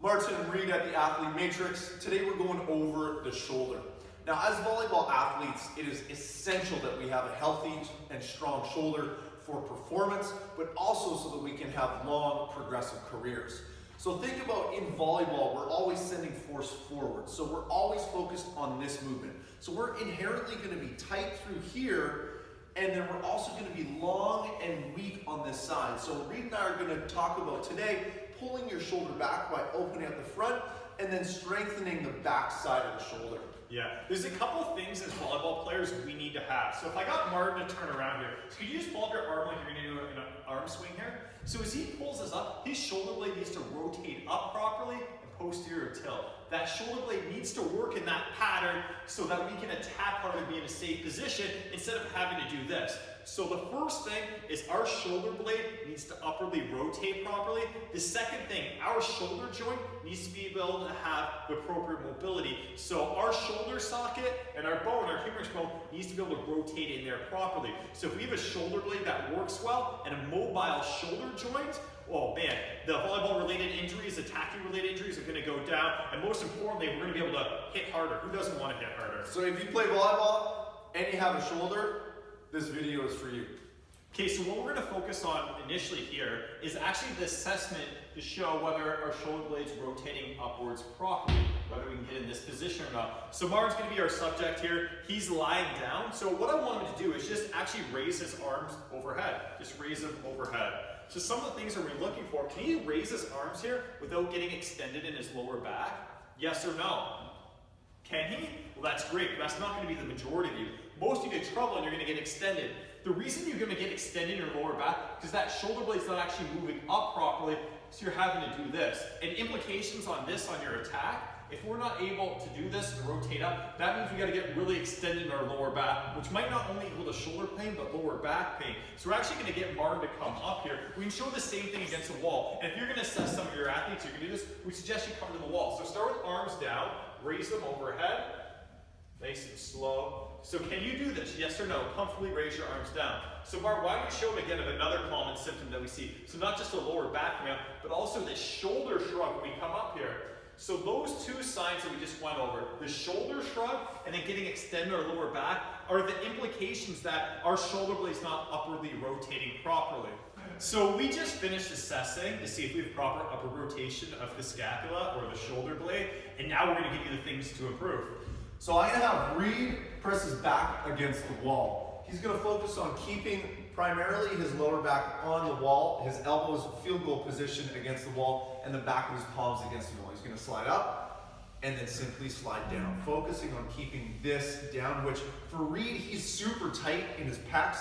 Martin and Reed at the Athlete Matrix. Today we're going over the shoulder. Now, as volleyball athletes, it is essential that we have a healthy and strong shoulder for performance, but also so that we can have long, progressive careers. So think about in volleyball, we're always sending force forward. So we're always focused on this movement. So we're inherently going to be tight through here, and then we're also going to be long and weak on this side. So Reed and I are going to talk about today pulling your shoulder back by opening at the front and then strengthening the back side of the shoulder. Yeah, there's a couple of things as volleyball players we need to have. So if I got Martin to turn around here, so could you just pull up your arm like you're going to do an arm swing here? So as he pulls this up, his shoulder blade needs to rotate up properly and posterior tilt. That shoulder blade needs to work in that pattern so that we can attack harder and be in a safe position instead of having to do this. So the first thing is our shoulder blade needs to upwardly rotate properly. The second thing, our shoulder joint needs to be able to have the appropriate mobility. So our shoulder socket and our bone, our humerus bone, needs to be able to rotate in there properly. So if we have a shoulder blade that works well and a mobile shoulder joint, oh man, the volleyball-related injuries, attacking-related injuries are going to go down, and most importantly, we're going to be able to hit harder. Who doesn't want to hit harder? So if you play volleyball and you have a shoulder, this video is for you. Okay, so what we're going to focus on initially here is actually the assessment to show whether our shoulder blade's rotating upwards properly, whether we can get in this position or not. So Martin's going to be our subject here. He's lying down. So what I want him to do is just actually raise his arms overhead. Just raise them overhead. So some of the things that we're looking for, can he raise his arms here without getting extended in his lower back? Yes or no? Can he? Well, that's great, but that's not going to be the majority of you. Most of you get in trouble and you're going to get extended. The reason you're going to get extended in your lower back is because that shoulder blade's not actually moving up properly, so you're having to do this. And implications on this, on your attack, if we're not able to do this and rotate up, that means we got to get really extended in our lower back, which might not only equal to shoulder pain, but lower back pain. So we're actually going to get Martin to come up here. We can show the same thing against a wall. And if you're going to assess some of your athletes, you're going to do this, we suggest you come to the wall. So start with arms down, raise them overhead, nice and slow. So can you do this? Yes or no? Comfortably raise your arms down. So Martin, why don't we show again of another common symptom that we see? So not just the lower back coming up, but also the shoulder shrug when we come up here. So those two signs that we just went over, the shoulder shrug and then getting extended our lower back, are the implications that our shoulder blade is not upwardly rotating properly. So we just finished assessing to see if we have proper upward rotation of the scapula or the shoulder blade, and now we're going to give you the things to improve. So I'm going to have Reed press his back against the wall. He's going to focus on keeping primarily his lower back on the wall, his elbows field goal position against the wall, and the back of his palms against the wall. He's going to slide up and then simply slide down, focusing on keeping this down, which for Reed, he's super tight in his pecs,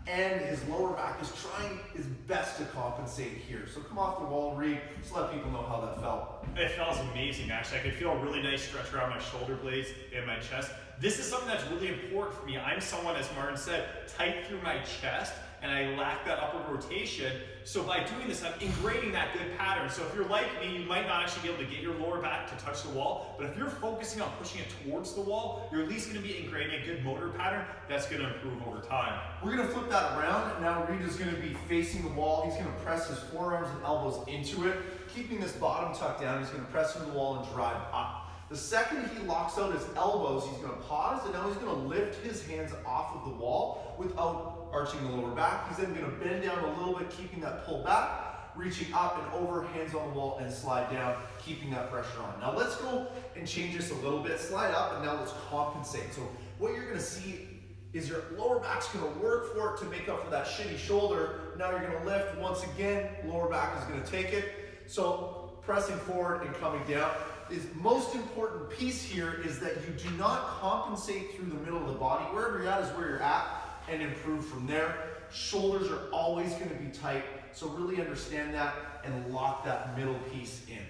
and his lower back is trying his best to compensate here. So come off the wall, Reed, just let people know how that felt. It felt amazing, actually. I could feel a really nice stretch around my shoulder blades and my chest. This is something that's really important for me. I'm someone, as Martin said, tight through my chest, and I lack that upward rotation. So by doing this, I'm ingraining that good pattern. So if you're like me, you might not actually be able to get your lower back to touch the wall, but if you're focusing on pushing it towards the wall, you're at least going to be ingraining a good motor pattern that's going to improve over time. We're going to flip that around. Now Reed is going to be facing the wall. He's going to press his forearms and elbows into it, keeping this bottom tucked down. He's going to press into the wall and drive up. The second he locks out his elbows, he's going to pause, and now he's going to lift his hands off of the wall without arching the lower back. He's then going to bend down a little bit, keeping that pull back, reaching up and over, hands on the wall, and slide down, keeping that pressure on. Now let's go and change this a little bit. Slide up, and now let's compensate. So what you're going to see is your lower back's going to work for it to make up for that shitty shoulder. Now you're going to lift. Once again, lower back is going to take it. So pressing forward and coming down. Is most important piece here is that you do not compensate through the middle of the body. Wherever you're at is where you're at, and improve from there. Shoulders are always going to be tight, so really understand that and lock that middle piece in.